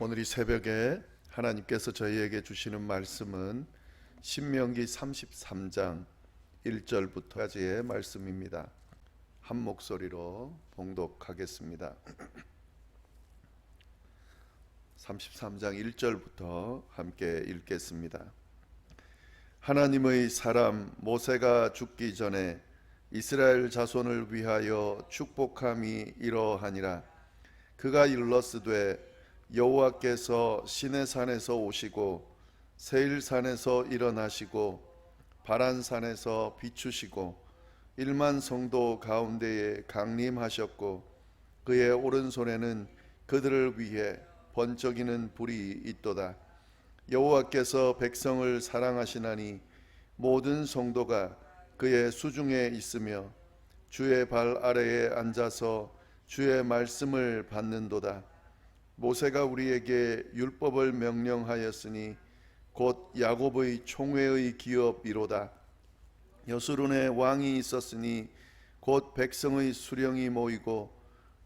오늘 이 새벽에 하나님께서 저희에게 주시는 말씀은 신명기 33장 1절부터까지의 말씀입니다. 한 목소리로 봉독하겠습니다. 33장 1절부터 함께 읽겠습니다. 하나님의 사람 모세가 죽기 전에 이스라엘 자손을 위하여 축복함이 이러하니라. 그가 일렀으되 여호와께서 시내산에서 오시고 세일산에서 일어나시고 바란산에서 비추시고 1만 성도 가운데에 강림하셨고 그의 오른손에는 그들을 위해 번쩍이는 불이 있도다. 여호와께서 백성을 사랑하시나니 모든 성도가 그의 수중에 있으며 주의 발 아래에 앉아서 주의 말씀을 받는도다. 모세가 우리에게 율법을 명령하였으니 곧 야곱의 총회의 기업이로다. 여수론에 왕이 있었으니 곧 백성의 수령이 모이고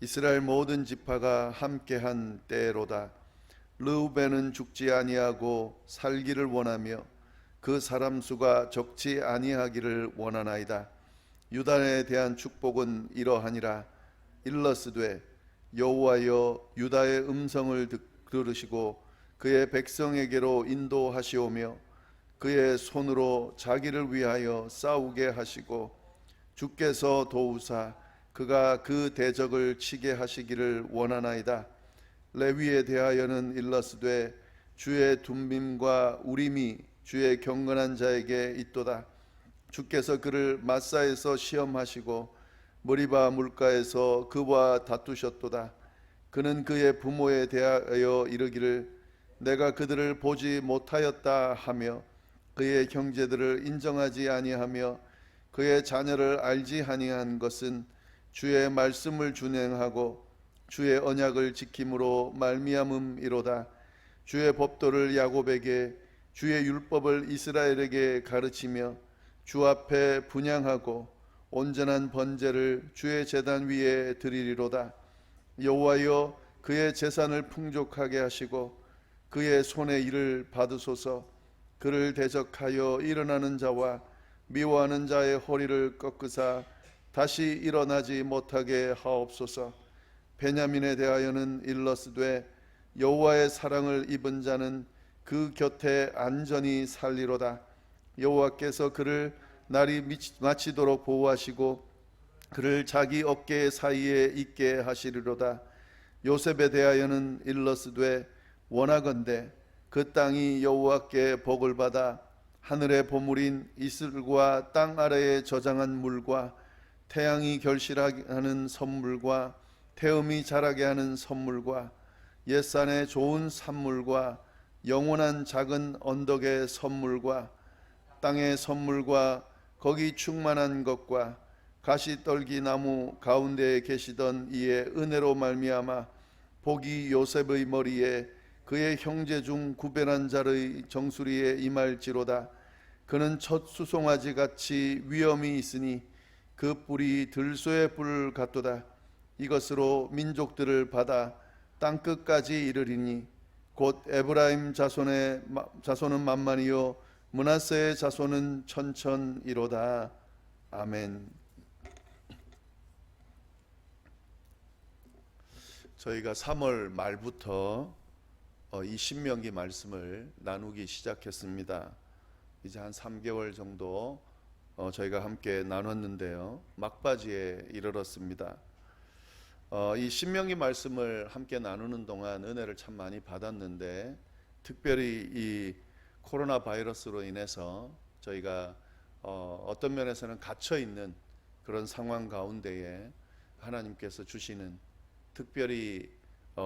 이스라엘 모든 지파가 함께한 때로다. 르우벤은 죽지 아니하고 살기를 원하며 그 사람 수가 적지 아니하기를 원하나이다. 유다에 대한 축복은 이러하니라. 일러스되 여호와여 유다의 음성을 들으시고 그의 백성에게로 인도하시오며 그의 손으로 자기를 위하여 싸우게 하시고 주께서 도우사 그가 그 대적을 치게 하시기를 원하나이다. 레위에 대하여는 일러스되 주의 둠밈과 우림이 주의 경건한 자에게 있도다. 주께서 그를 마사에서 시험하시고 머리바 물가에서 그와 다투셨도다. 그는 그의 부모에 대하여 이르기를 내가 그들을 보지 못하였다 하며 그의 형제들을 인정하지 아니하며 그의 자녀를 알지 아니한 것은 주의 말씀을 준행하고 주의 언약을 지킴으로 말미암음이로다. 주의 법도를 야곱에게 주의 율법을 이스라엘에게 가르치며 주 앞에 분향하고 온전한 번제를 주의 제단 위에 드리리로다. 여호와여 그의 재산을 풍족하게 하시고 그의 손의 일을 받으소서. 그를 대적하여 일어나는 자와 미워하는 자의 허리를 꺾으사 다시 일어나지 못하게 하옵소서. 베냐민에 대하여는 일러스되 여호와의 사랑을 입은 자는 그 곁에 안전히 살리로다. 여호와께서 그를 날이 마치도록 보호하시고 그를 자기 어깨 사이에 있게 하시리로다. 요셉에 대하여는 일러스되 원하건대 그 땅이 여호와께 복을 받아 하늘의 보물인 이슬과 땅 아래에 저장한 물과 태양이 결실하게 하는 선물과 태음이 자라게 하는 선물과 옛산의 좋은 산물과 영원한 작은 언덕의 선물과 땅의 선물과 거기 충만한 것과 가시떨기 나무 가운데에 계시던 이의 은혜로 말미암아 복이 요셉의 머리에 그의 형제 중 구별한 자의 정수리에 임할지로다. 그는 첫 수송아지 같이 위엄이 있으니 그 뿔이 들소의 뿔 같도다. 이것으로 민족들을 받아 땅끝까지 이르리니 곧 에브라임 자손은 만만이요 므낫세의 자손은 천천이로다. 아멘. 저희가 3월 말부터 이 신명기 말씀을 나누기 시작했습니다. 이제 한 3개월 정도 저희가 함께 나눴는데요. 막바지에 이르렀습니다. 이 신명기 말씀을 함께 나누는 동안 은혜를 참 많이 받았는데 특별히 이 코로나 바이러스로 인해서 저희가 어떤 면에서는 갇혀 있는 그런 상황 가운데에 하나님께서 주시는 특별히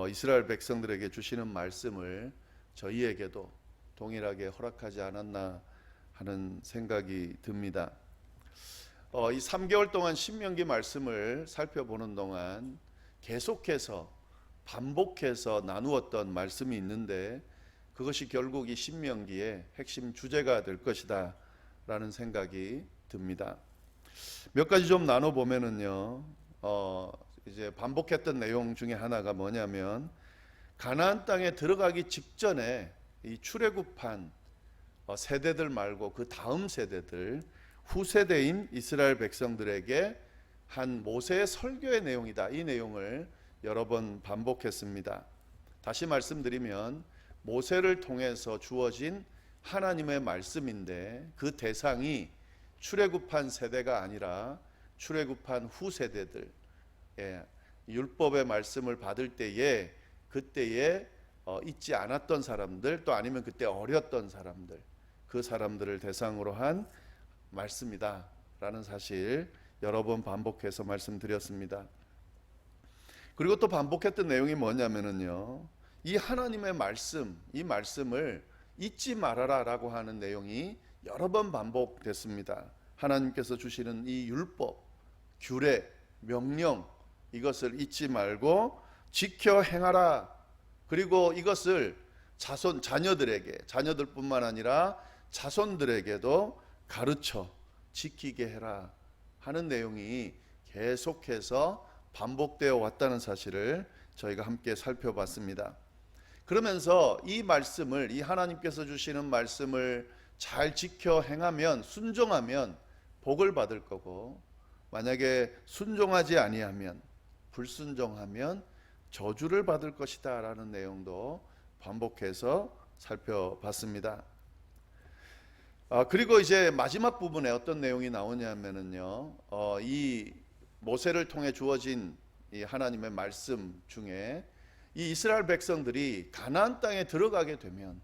이스라엘 백성들에게 주시는 말씀을 저희에게도 동일하게 허락하지 않았나 하는 생각이 듭니다. 이 3개월 동안 신명기 말씀을 살펴보는 동안 계속해서 반복해서 나누었던 말씀이 있는데 그것이 결국 이 신명기의 핵심 주제가 될 것이다 라는 생각이 듭니다. 몇 가지 좀 나눠보면은요, 이제 반복했던 내용 중에 하나가 뭐냐면 가나안 땅에 들어가기 직전에 이 출애굽한 세대들 말고 그 다음 세대들, 후세대인 이스라엘 백성들에게 한 모세의 설교의 내용이다. 이 내용을 여러 번 반복했습니다. 다시 말씀드리면 모세를 통해서 주어진 하나님의 말씀인데 그 대상이 출애굽한 세대가 아니라 출애굽한 후세대들, 율법의 말씀을 받을 때에 그때에 잊지 않았던 사람들, 또 아니면 그때 어렸던 사람들, 그 사람들을 대상으로 한 말씀이다 라는 사실 여러 번 반복해서 말씀드렸습니다. 그리고 또 반복했던 내용이 뭐냐면요, 이 하나님의 말씀, 이 말씀을 잊지 말아라 라고 하는 내용이 여러 번 반복됐습니다. 하나님께서 주시는 이 율법, 규례, 명령, 이것을 잊지 말고 지켜 행하라. 그리고 이것을 자녀들뿐만 아니라 자손들에게도 가르쳐 지키게 해라 하는 내용이 계속해서 반복되어 왔다는 사실을 저희가 함께 살펴봤습니다. 그러면서 이 말씀을, 이 하나님께서 주시는 말씀을 잘 지켜 행하면, 순종하면 복을 받을 거고, 만약에 순종하지 아니하면, 불순종하면 저주를 받을 것이다 라는 내용도 반복해서 살펴봤습니다. 그리고 이제 마지막 부분에 어떤 내용이 나오냐면요, 이 모세를 통해 주어진 이 하나님의 말씀 중에 이 이스라엘 백성들이 가나안 땅에 들어가게 되면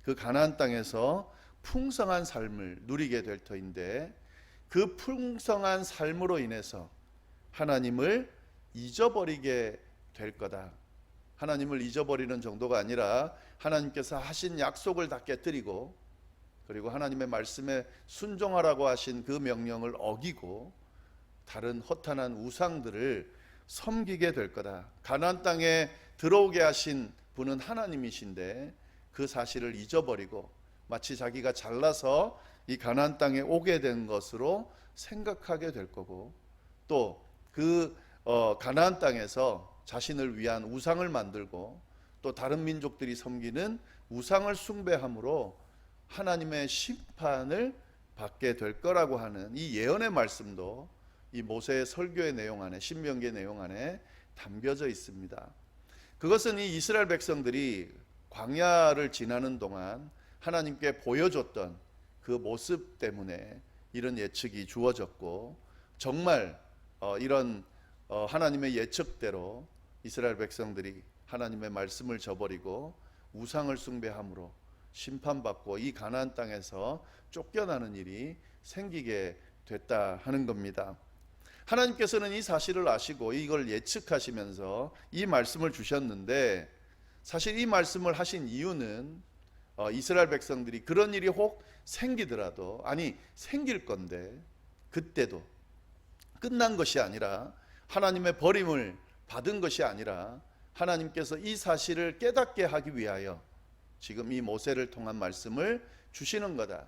그 가나안 땅에서 풍성한 삶을 누리게 될 터인데, 그 풍성한 삶으로 인해서 하나님을 잊어버리게 될 거다. 하나님을 잊어버리는 정도가 아니라 하나님께서 하신 약속을 다 깨뜨리고, 그리고 하나님의 말씀에 순종하라고 하신 그 명령을 어기고 다른 허탄한 우상들을 섬기게 될 거다. 가나안 땅에 들어오게 하신 분은 하나님이신데 그 사실을 잊어버리고 마치 자기가 잘나서 이 가나안 땅에 오게 된 것으로 생각하게 될 거고, 또 그 가나안 땅에서 자신을 위한 우상을 만들고 또 다른 민족들이 섬기는 우상을 숭배함으로 하나님의 심판을 받게 될 거라고 하는 이 예언의 말씀도 이 모세의 설교의 내용 안에, 신명기의 내용 안에 담겨져 있습니다. 그것은 이 이스라엘 백성들이 광야를 지나는 동안 하나님께 보여줬던 그 모습 때문에 이런 예측이 주어졌고, 정말 이런 하나님의 예측대로 이스라엘 백성들이 하나님의 말씀을 저버리고 우상을 숭배함으로 심판받고 이 가나안 땅에서 쫓겨나는 일이 생기게 됐다 하는 겁니다. 하나님께서는 이 사실을 아시고 이걸 예측하시면서 이 말씀을 주셨는데, 사실 이 말씀을 하신 이유는 이스라엘 백성들이 그런 일이 혹 생기더라도, 아니 생길 건데 그때도 끝난 것이 아니라, 하나님의 버림을 받은 것이 아니라 하나님께서 이 사실을 깨닫게 하기 위하여 지금 이 모세를 통한 말씀을 주시는 거다.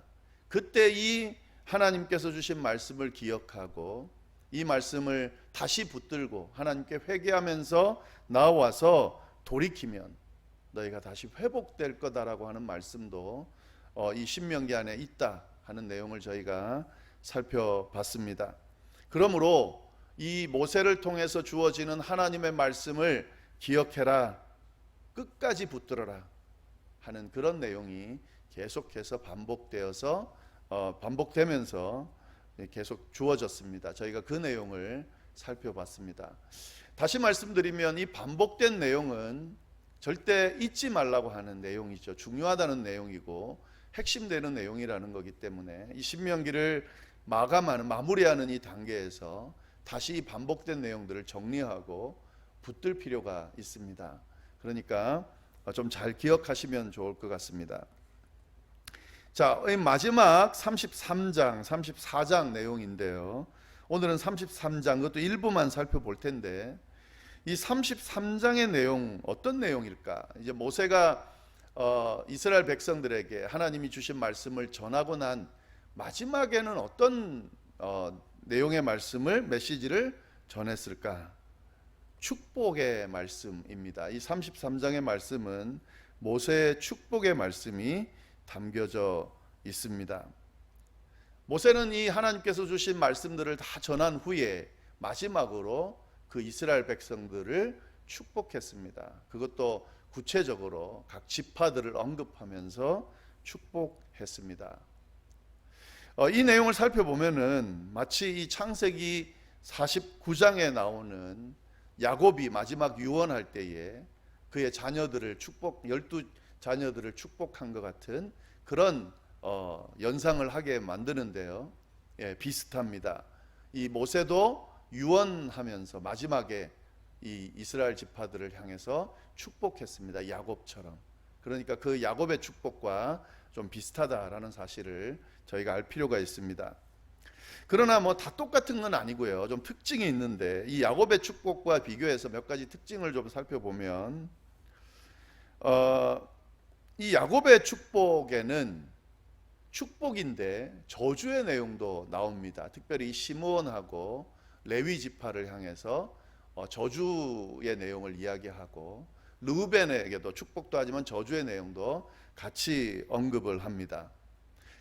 그때 이 하나님께서 주신 말씀을 기억하고 이 말씀을 다시 붙들고 하나님께 회개하면서 나와서 돌이키면 너희가 다시 회복될 거다라고 하는 말씀도 이 신명기 안에 있다 하는 내용을 저희가 살펴봤습니다. 그러므로 이 모세를 통해서 주어지는 하나님의 말씀을 기억해라, 끝까지 붙들어라 하는 그런 내용이 계속해서 반복되면서 계속 주어졌습니다. 저희가 그 내용을 살펴봤습니다. 다시 말씀드리면 이 반복된 내용은 절대 잊지 말라고 하는 내용이죠. 중요하다는 내용이고 핵심되는 내용이라는 거기 때문에 이 신명기를 마무리하는 이 단계에서 다시 이 반복된 내용들을 정리하고 붙들 필요가 있습니다. 그러니까 좀 잘 기억하시면 좋을 것 같습니다. 자, 마지막 33장, 34장 내용인데요. 오늘은 33장, 그것도 일부만 살펴볼 텐데, 이 33장의 내용, 어떤 내용일까? 이제 모세가 이스라엘 백성들에게 하나님이 주신 말씀을 전하고 난 마지막에는 어떤 내용의 말씀을, 메시지를 전했을까? 축복의 말씀입니다. 이 33장의 말씀은 모세의 축복의 말씀이 담겨져 있습니다. 모세는 이 하나님께서 주신 말씀들을 다 전한 후에 마지막으로 그 이스라엘 백성들을 축복했습니다. 그것도 구체적으로 각 지파들을 언급하면서 축복했습니다. 이 내용을 살펴보면은 마치 이 창세기 49장에 나오는 야곱이 마지막 유언할 때에 그의 자녀들을 12자녀들을 축복한 것 같은 그런 연상을 하게 만드는데요. 비슷합니다. 이 모세도 유언하면서 마지막에 이 이스라엘 지파들을 향해서 축복했습니다. 야곱처럼. 그러니까 그 야곱의 축복과 좀 비슷하다라는 사실을 저희가 알 필요가 있습니다. 그러나 뭐 다 똑같은 건 아니고요. 좀 특징이 있는데 이 야곱의 축복과 비교해서 몇 가지 특징을 좀 살펴보면 이 야곱의 축복에는 축복인데 저주의 내용도 나옵니다. 특별히 시므온하고 레위 지파를 향해서 저주의 내용을 이야기하고 르우벤에게도 축복도 하지만 저주의 내용도 같이 언급을 합니다.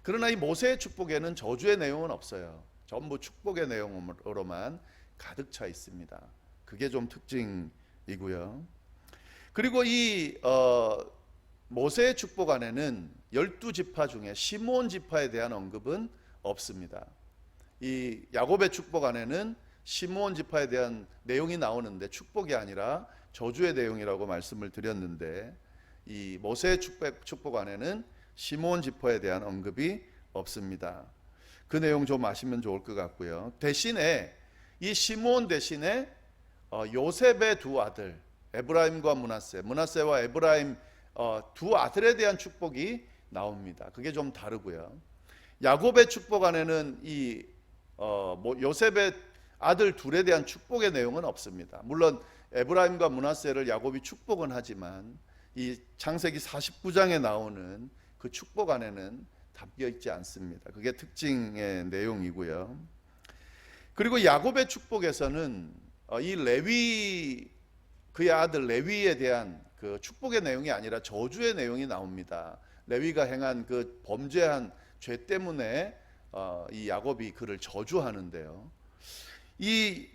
그러나 이 모세의 축복에는 저주의 내용은 없어요. 전부 축복의 내용으로만 가득 차 있습니다. 그게 좀 특징이고요. 그리고 이 모세의 축복 안에는 12지파 중에 시므온 지파에 대한 언급은 없습니다. 이 야곱의 축복 안에는 시므온 지파에 대한 내용이 나오는데 축복이 아니라 저주의 내용이라고 말씀을 드렸는데 이 모세의 축복 안에는 시므온 지파에 대한 언급이 없습니다. 그 내용 좀 아시면 좋을 것 같고요. 대신에 이 시므온 대신에 요셉의 두 아들 에브라임과 므낫세와 에브라임 두 아들에 대한 축복이 나옵니다. 그게 좀 다르고요. 야곱의 축복 안에는 이 요셉의 아들 둘에 대한 축복의 내용은 없습니다. 물론 에브라임과 므낫세를 야곱이 축복은 하지만 이 창세기 49장에 나오는 그 축복 안에는 담겨 있지 않습니다. 그게 특징의 내용이고요. 그리고 야곱의 축복에서는 이 레위 그의 아들 레위에 대한 그 축복의 내용이 아니라 저주의 내용이 나옵니다. 레위가 행한 그 범죄한 죄 때문에 이 야곱이 그를 저주하는데요. 이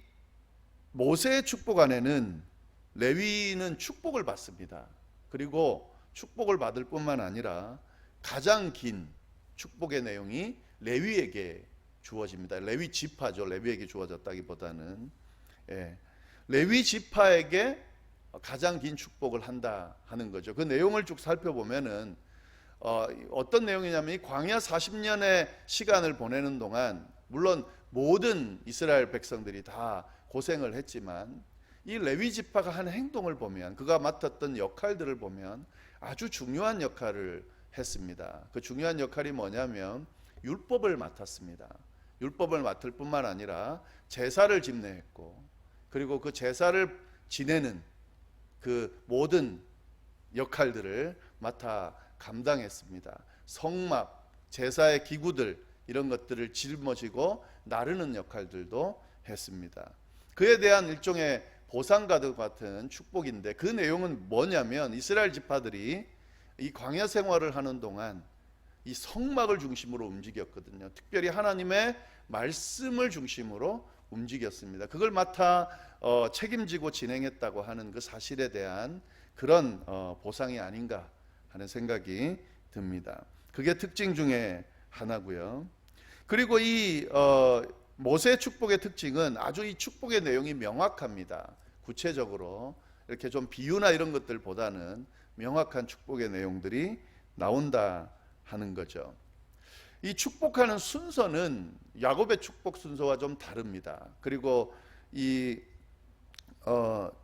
모세의 축복 안에는 레위는 축복을 받습니다. 그리고 축복을 받을 뿐만 아니라 가장 긴 축복의 내용이 레위에게 주어집니다. 레위 지파죠. 레위에게 주어졌다기보다는 레위 지파에게 가장 긴 축복을 한다 하는 거죠. 그 내용을 쭉 살펴보면은 어떤 내용이냐면 광야 40년의 시간을 보내는 동안 물론 모든 이스라엘 백성들이 다 고생을 했지만 이 레위 지파가 한 행동을 보면 그가 맡았던 역할들을 보면 아주 중요한 역할을 했습니다. 그 중요한 역할이 뭐냐면 율법을 맡았습니다. 율법을 맡을 뿐만 아니라 제사를 집례했고 그리고 그 제사를 지내는 그 모든 역할들을 맡아 감당했습니다. 성막, 제사의 기구들 이런 것들을 짊어지고 나르는 역할들도 했습니다. 그에 대한 일종의 보상과도 같은 축복인데 그 내용은 뭐냐면 이스라엘 지파들이 이 광야 생활을 하는 동안 이 성막을 중심으로 움직였거든요. 특별히 하나님의 말씀을 중심으로 움직였습니다. 그걸 맡아 책임지고 진행했다고 하는 그 사실에 대한 그런 보상이 아닌가 하는 생각이 듭니다. 그게 특징 중에 하나고요. 그리고 이 모세의 축복의 특징은 아주 이 축복의 내용이 명확합니다. 구체적으로 이렇게 좀 비유나 이런 것들보다는 명확한 축복의 내용들이 나온다 하는 거죠. 이 축복하는 순서는 야곱의 축복 순서와 좀 다릅니다. 그리고 이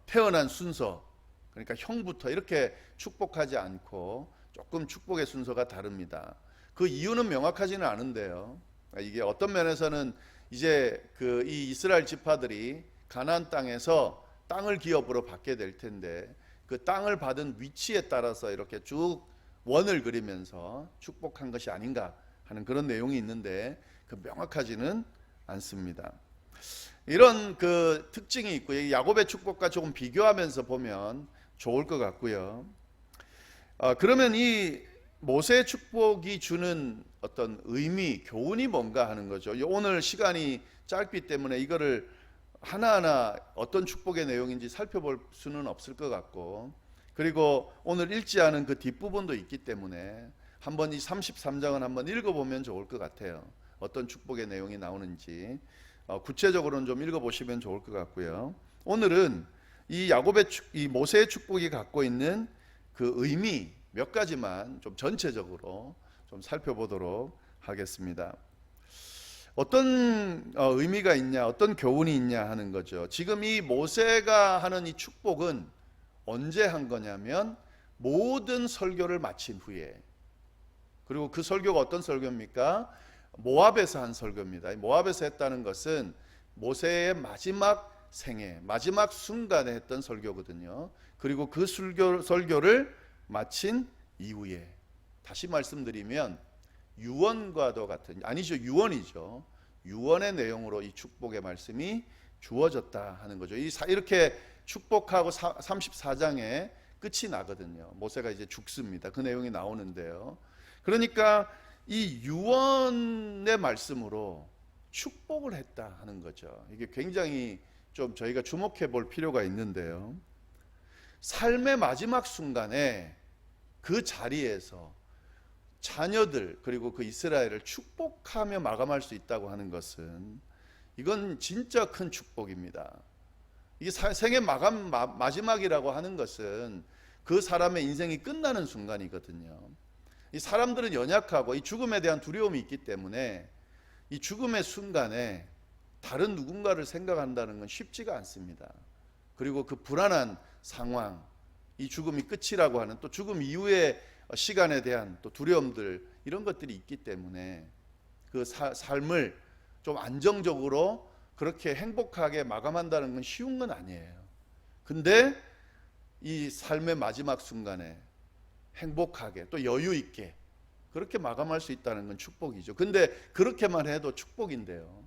태어난 순서, 그러니까 형부터 이렇게 축복하지 않고 조금 축복의 순서가 다릅니다. 그 이유는 명확하지는 않은데요. 이게 어떤 면에서는 이제 이 이스라엘 지파들이 가나안 땅에서 땅을 기업으로 받게 될 텐데 그 땅을 받은 위치에 따라서 이렇게 쭉 원을 그리면서 축복한 것이 아닌가 하는 그런 내용이 있는데 그 명확하지는 않습니다. 이런 그 특징이 있고요. 야곱의 축복과 조금 비교하면서 보면 좋을 것 같고요. 그러면 이 모세의 축복이 주는 어떤 의미, 교훈이 뭔가 하는 거죠. 오늘 시간이 짧기 때문에 이거를 하나하나 어떤 축복의 내용인지 살펴볼 수는 없을 것 같고, 그리고 오늘 읽지 않은 그 뒷부분도 있기 때문에 한번 이 33장은 한번 읽어보면 좋을 것 같아요. 어떤 축복의 내용이 나오는지 구체적으로는 좀 읽어보시면 좋을 것 같고요. 오늘은 이 야곱의 이 모세의 축복이 갖고 있는 그 의미 몇 가지만 좀 전체적으로 좀 살펴보도록 하겠습니다. 어떤 의미가 있냐, 어떤 교훈이 있냐 하는 거죠. 지금 이 모세가 하는 이 축복은 언제 한 거냐면 모든 설교를 마친 후에, 그리고 그 설교가 어떤 설교입니까? 모압에서 한 설교입니다. 모압에서 했다는 것은 모세의 마지막 생애, 마지막 순간에 했던 설교거든요. 그리고 그 설교를 마친 이후에, 다시 말씀드리면 유언과도 같은, 아니죠, 유언이죠. 유언의 내용으로 이 축복의 말씀이 주어졌다 하는 거죠. 이렇게 축복하고 34장에 끝이 나거든요. 모세가 이제 죽습니다. 그 내용이 나오는데요. 그러니까 이 유언의 말씀으로 축복을 했다 하는 거죠. 이게 굉장히 좀 저희가 주목해 볼 필요가 있는데요. 삶의 마지막 순간에 그 자리에서 자녀들 그리고 그 이스라엘을 축복하며 마감할 수 있다고 하는 것은, 이건 진짜 큰 축복입니다. 이게 생의 마지막이라고 하는 것은 그 사람의 인생이 끝나는 순간이거든요. 이 사람들은 연약하고 이 죽음에 대한 두려움이 있기 때문에 이 죽음의 순간에 다른 누군가를 생각한다는 건 쉽지가 않습니다. 그리고 그 불안한 상황, 이 죽음이 끝이라고 하는, 또 죽음 이후의 시간에 대한 또 두려움들, 이런 것들이 있기 때문에 그 삶을 좀 안정적으로 그렇게 행복하게 마감한다는 건 쉬운 건 아니에요. 근데 이 삶의 마지막 순간에 행복하게 또 여유 있게 그렇게 마감할 수 있다는 건 축복이죠. 근데 그렇게만 해도 축복인데요,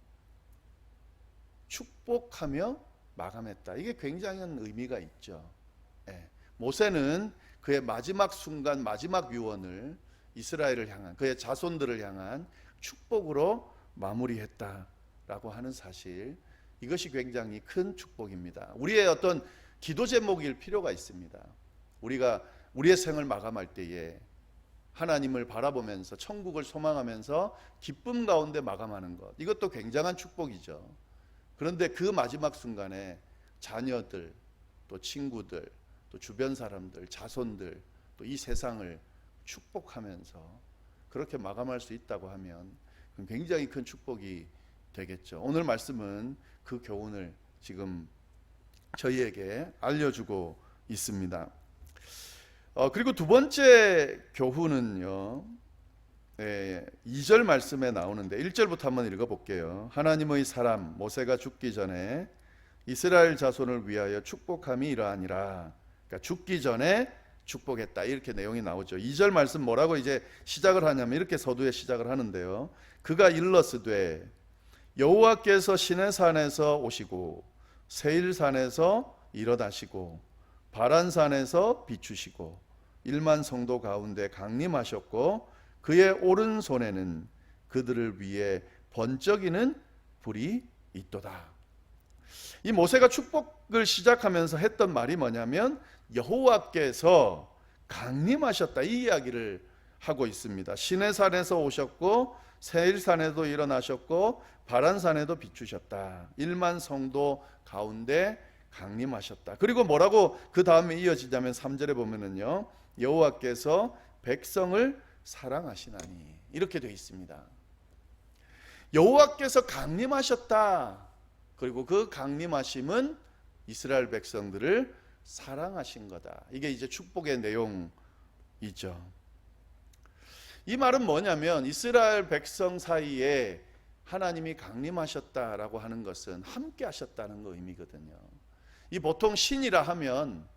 축복하며 마감했다, 이게 굉장한 의미가 있죠. 모세는 그의 마지막 순간, 마지막 유언을 이스라엘을 향한, 그의 자손들을 향한 축복으로 마무리했다라고 하는 사실, 이것이 굉장히 큰 축복입니다. 우리의 어떤 기도 제목일 필요가 있습니다. 우리가 우리의 생을 마감할 때에 하나님을 바라보면서 천국을 소망하면서 기쁨 가운데 마감하는 것, 이것도 굉장한 축복이죠. 그런데 그 마지막 순간에 자녀들, 또 친구들, 또 주변 사람들, 자손들, 또 이 세상을 축복하면서 그렇게 마감할 수 있다고 하면 굉장히 큰 축복이 되겠죠. 오늘 말씀은 그 교훈을 지금 저희에게 알려주고 있습니다. 그리고 두 번째 교훈은요, 2절 말씀에 나오는데 1절부터 한번 읽어볼게요. 하나님의 사람 모세가 죽기 전에 이스라엘 자손을 위하여 축복함이 이러하니라. 그러니까 죽기 전에 축복했다, 이렇게 내용이 나오죠. 2절 말씀 뭐라고 이제 시작을 하냐면 이렇게 서두에 시작을 하는데요. 그가 일러스되 여호와께서 시내산에서 오시고 세일산에서 일어나시고 바란산에서 비추시고 1만 성도 가운데 강림하셨고 그의 오른손에는 그들을 위해 번쩍이는 불이 있도다. 이 모세가 축복을 시작하면서 했던 말이 뭐냐면 여호와께서 강림하셨다, 이 이야기를 하고 있습니다. 시내산에서 오셨고 세일산에도 일어나셨고 바란산에도 비추셨다. 1만 성도 가운데 강림하셨다. 그리고 뭐라고 그 다음에 이어지냐면 3절에 보면은요, 여호와께서 백성을 사랑하시나니, 이렇게 되어 있습니다. 여호와께서 강림하셨다. 그리고 그 강림하심은 이스라엘 백성들을 사랑하신 거다. 이게 이제 축복의 내용이죠. 이 말은 뭐냐면 이스라엘 백성 사이에 하나님이 강림하셨다라고 하는 것은 함께 하셨다는 거 의미거든요. 이 보통 신이라 하면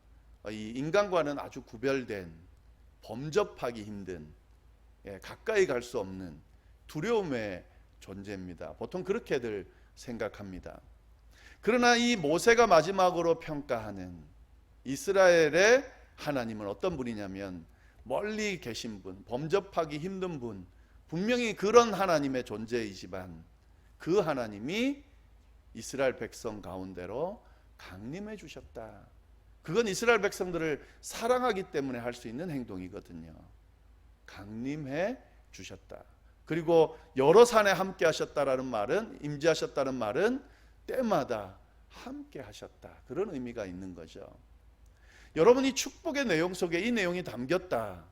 이 인간과는 아주 구별된, 범접하기 힘든, 가까이 갈 수 없는 두려움의 존재입니다. 보통 그렇게들 생각합니다. 그러나 이 모세가 마지막으로 평가하는 이스라엘의 하나님은 어떤 분이냐면 멀리 계신 분, 범접하기 힘든 분, 분명히 그런 하나님의 존재이지만 그 하나님이 이스라엘 백성 가운데로 강림해 주셨다. 그건 이스라엘 백성들을 사랑하기 때문에 할 수 있는 행동이거든요. 강림해 주셨다. 그리고 여러 산에 함께 하셨다라는 말은, 임재하셨다는 말은 때마다 함께 하셨다. 그런 의미가 있는 거죠. 여러분이 축복의 내용 속에 이 내용이 담겼다.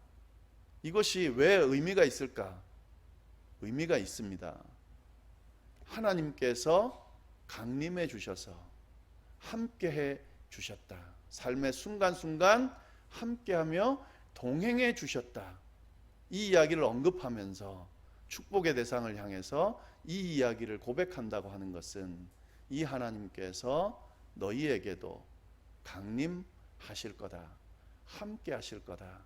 이것이 왜 의미가 있을까? 의미가 있습니다. 하나님께서 강림해 주셔서 함께해 주셨다. 삶의 순간순간 함께하며 동행해 주셨다. 이 이야기를 언급하면서 축복의 대상을 향해서 이 이야기를 고백한다고 하는 것은 이 하나님께서 너희에게도 강림하실 거다, 함께 하실 거다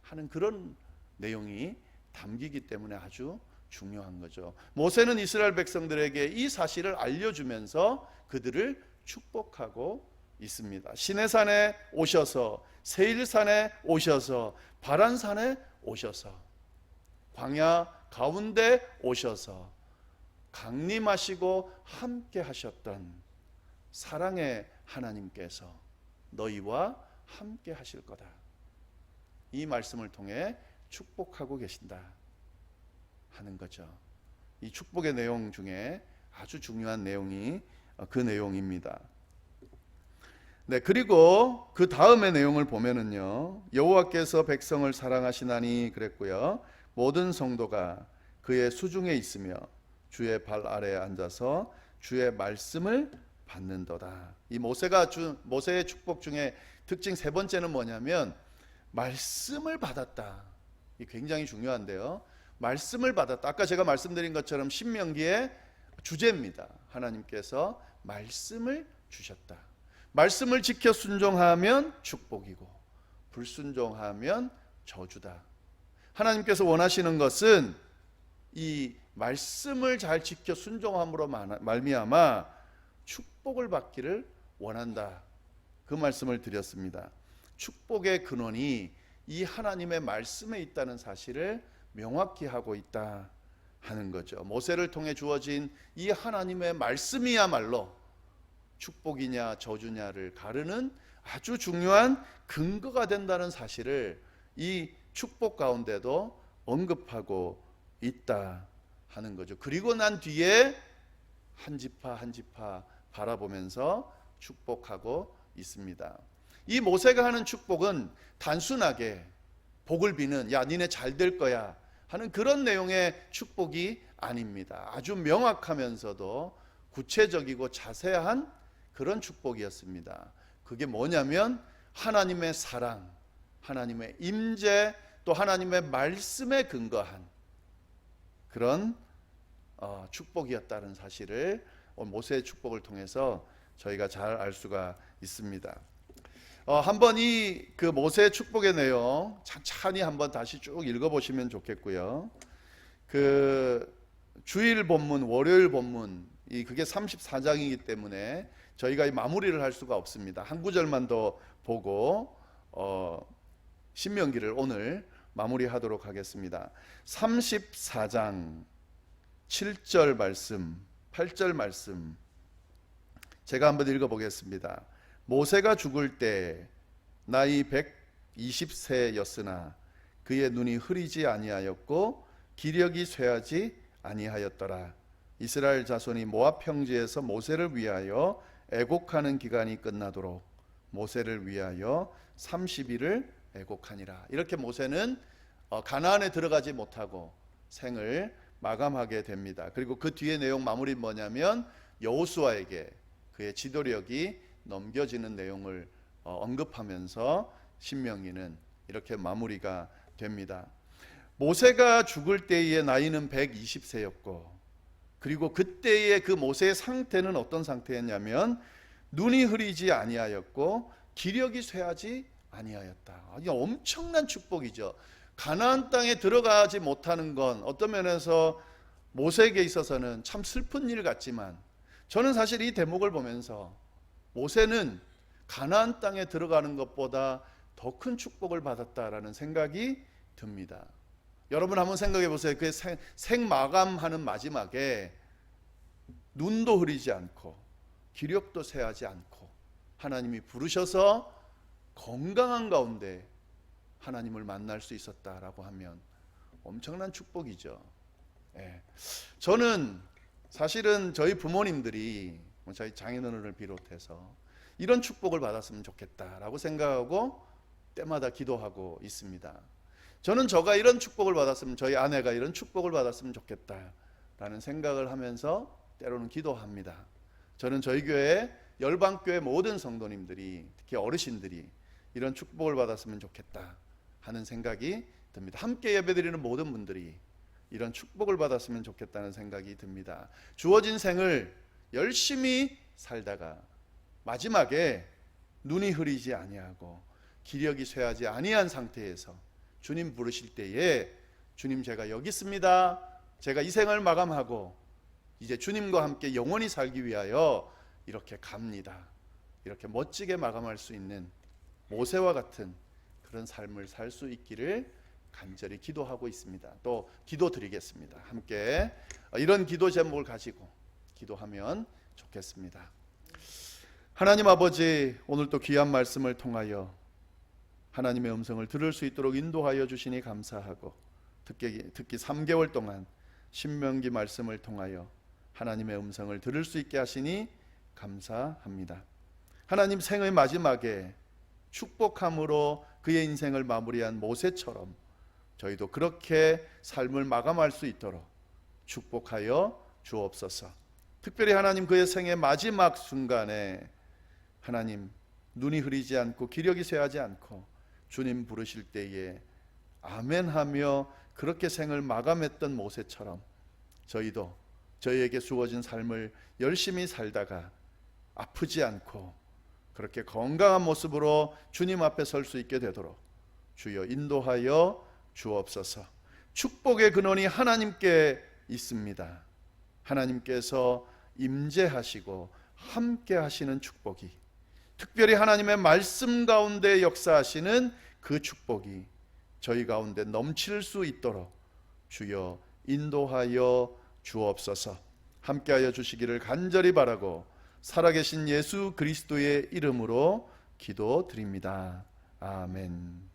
하는 그런 내용이 담기기 때문에 아주 중요한 거죠. 모세는 이스라엘 백성들에게 이 사실을 알려주면서 그들을 축복하고 있습니다. 시내산에 오셔서, 세일산에 오셔서, 바란산에 오셔서, 광야 가운데 오셔서 강림하시고 함께 하셨던 사랑의 하나님께서 너희와 함께 하실 거다. 이 말씀을 통해 축복하고 계신다 하는 거죠. 이 축복의 내용 중에 아주 중요한 내용이 그 내용입니다. 네, 그리고 그 다음의 내용을 보면은요, 여호와께서 백성을 사랑하시나니 그랬고요, 모든 성도가 그의 수중에 있으며 주의 발 아래에 앉아서 주의 말씀을 받는도다. 이 모세의 축복 중에 특징 세 번째는 뭐냐면 말씀을 받았다. 이 굉장히 중요한데요. 말씀을 받았다. 아까 제가 말씀드린 것처럼 신명기의 주제입니다. 하나님께서 말씀을 주셨다. 말씀을 지켜 순종하면 축복이고 불순종하면 저주다. 하나님께서 원하시는 것은 이 말씀을 잘 지켜 순종함으로 말미암아 축복을 받기를 원한다. 그 말씀을 드렸습니다. 축복의 근원이 이 하나님의 말씀에 있다는 사실을 명확히 하고 있다 하는 거죠. 모세를 통해 주어진 이 하나님의 말씀이야말로 축복이냐 저주냐를 가르는 아주 중요한 근거가 된다는 사실을 이 축복 가운데도 언급하고 있다 하는 거죠. 그리고 난 뒤에 한 지파 한 지파 바라보면서 축복하고 있습니다. 이 모세가 하는 축복은 단순하게 복을 비는, 야 니네 잘 될 거야 하는 그런 내용의 축복이 아닙니다. 아주 명확하면서도 구체적이고 자세한 그런 축복이었습니다. 그게 뭐냐면 하나님의 사랑, 하나님의 임재, 또 하나님의 말씀에 근거한 그런 축복이었다는 사실을 모세의 축복을 통해서 저희가 잘 알 수가 있습니다. 한번 그 모세의 축복의 내용 찬찬히 한번 다시 쭉 읽어보시면 좋겠고요. 그 주일 본문, 월요일 본문, 그게 34장이기 때문에 저희가 이 마무리를 할 수가 없습니다. 한 구절만 더 보고 신명기를 오늘 마무리하도록 하겠습니다. 34장 7절 말씀, 8절 말씀 제가 한번 읽어보겠습니다. 모세가 죽을 때 나이 120세였으나 그의 눈이 흐리지 아니하였고 기력이 쇠하지 아니하였더라. 이스라엘 자손이 모압 평지에서 모세를 위하여 애곡하는 기간이 끝나도록 모세를 위하여 30일을 애곡하니라. 이렇게 모세는 가나안에 들어가지 못하고 생을 마감하게 됩니다. 그리고 그 뒤에 내용 마무리 뭐냐면 여호수아에게 그의 지도력이 넘겨지는 내용을 언급하면서 신명기는 이렇게 마무리가 됩니다. 모세가 죽을 때의 나이는 120세였고 그리고 그때의 그 모세의 상태는 어떤 상태였냐면 눈이 흐리지 아니하였고 기력이 쇠하지 아니하였다. 이게 엄청난 축복이죠. 가나안 땅에 들어가지 못하는 건 어떤 면에서 모세에게 있어서는 참 슬픈 일 같지만 저는 사실 이 대목을 보면서 모세는 가나안 땅에 들어가는 것보다 더 큰 축복을 받았다라는 생각이 듭니다. 여러분 한번 생각해 보세요. 그 생마감하는 마지막에 눈도 흐리지 않고 기력도 쇠하지 않고 하나님이 부르셔서 건강한 가운데 하나님을 만날 수 있었다라고 하면 엄청난 축복이죠. 예. 저는 사실은 저희 부모님들이 저희 장인어른을 비롯해서 이런 축복을 받았으면 좋겠다라고 생각하고 때마다 기도하고 있습니다. 저는 저가 이런 축복을 받았으면, 저희 아내가 이런 축복을 받았으면 좋겠다라는 생각을 하면서 때로는 기도합니다. 저는 저희 교회 열방교회 모든 성도님들이, 특히 어르신들이 이런 축복을 받았으면 좋겠다 하는 생각이 듭니다. 함께 예배드리는 모든 분들이 이런 축복을 받았으면 좋겠다는 생각이 듭니다. 주어진 생을 열심히 살다가 마지막에 눈이 흐리지 아니하고 기력이 쇠하지 아니한 상태에서 주님 부르실 때에 주님 제가 여기 있습니다. 제가 이 생을 마감하고 이제 주님과 함께 영원히 살기 위하여 이렇게 갑니다. 이렇게 멋지게 마감할 수 있는 모세와 같은 그런 삶을 살 수 있기를 간절히 기도하고 있습니다. 또 기도드리겠습니다. 함께 이런 기도 제목을 가지고 기도하면 좋겠습니다. 하나님 아버지, 오늘 또 귀한 말씀을 통하여 하나님의 음성을 들을 수 있도록 인도하여 주시니 감사하고, 특히 3개월 동안 신명기 말씀을 통하여 하나님의 음성을 들을 수 있게 하시니 감사합니다. 하나님, 생의 마지막에 축복함으로 그의 인생을 마무리한 모세처럼 저희도 그렇게 삶을 마감할 수 있도록 축복하여 주옵소서. 특별히 하나님, 그의 생의 마지막 순간에 하나님 눈이 흐리지 않고 기력이 쇠하지 않고 주님 부르실 때에 아멘하며 그렇게 생을 마감했던 모세처럼 저희도 저희에게 주어진 삶을 열심히 살다가 아프지 않고 그렇게 건강한 모습으로 주님 앞에 설 수 있게 되도록 주여 인도하여 주옵소서. 축복의 근원이 하나님께 있습니다. 하나님께서 임재하시고 함께 하시는 축복이, 특별히 하나님의 말씀 가운데 역사하시는 그 축복이 저희 가운데 넘칠 수 있도록 주여 인도하여 주옵소서. 함께하여 주시기를 간절히 바라고 살아계신 예수 그리스도의 이름으로 기도드립니다. 아멘.